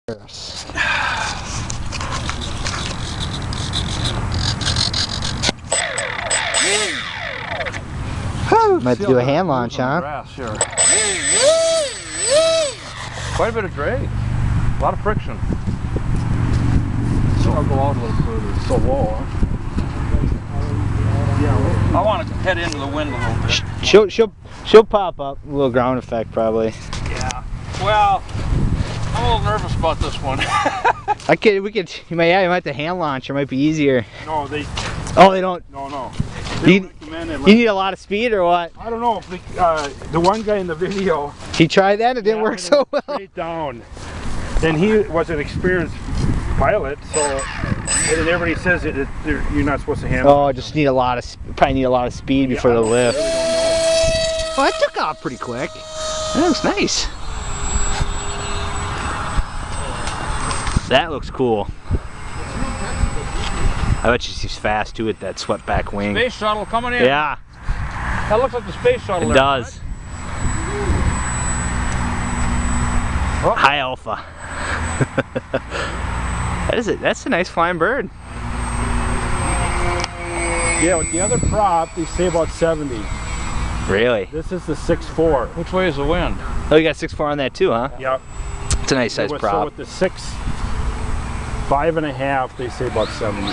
Might have to do a hand launch, huh? Grass here. Quite a bit of drag. A lot of friction. So I'll go out a little further. It's so low, huh? Yeah, I want to head into the wind a little bit. She'll pop up. A little ground effect, probably. Yeah. Well, I'm a little nervous about this one. You might have to hand launch. It might be easier. No, they. Oh, they don't. No. You need a lot of speed or what? I don't know. The one guy in the video. He tried that. It didn't work so well. Straight down, and he was an experienced pilot, so and everybody says you're not supposed to handle. Oh, just need a lot of speed before the lift. Well, that took off pretty quick. That looks nice. That looks cool. I bet she's fast too with that swept back wing. Space shuttle coming in. Yeah. That looks like the space shuttle. It does. Oh. High alpha. That's a nice flying bird. Yeah, with the other prop, they say about 70. Really? This is the 6.4. Which way is the wind? Oh, you got 6.4 on that too, huh? Yep. It's a nice size prop. So with the 5.5, they say about 70.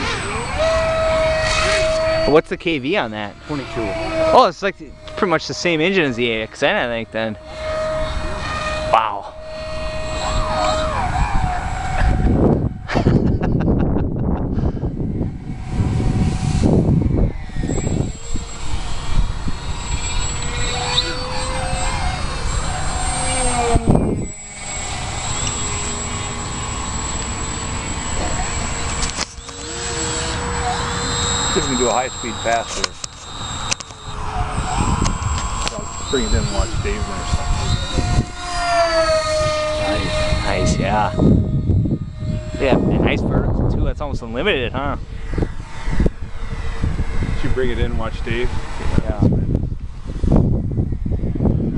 What's the KV on that? 22. Oh, it's like pretty much the same engine as the AXN, I think, then. Wow. See if we can do a high-speed pass here. I'll bring it in and watch Dave there. Nice, yeah. Yeah, nice vertical too. That's almost unlimited, huh? Should bring it in and watch Dave. Yeah.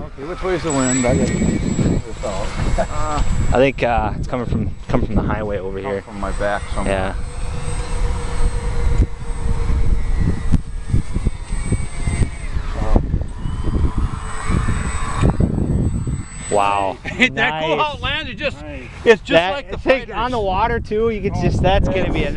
Okay, which way is the wind? I gotta figure this out. I think it's coming from the highway over here. From my back somewhere. Yeah. Wow. Ain't that cool how it lands? It's just like the fighters. On the water too. You could that's gonna be a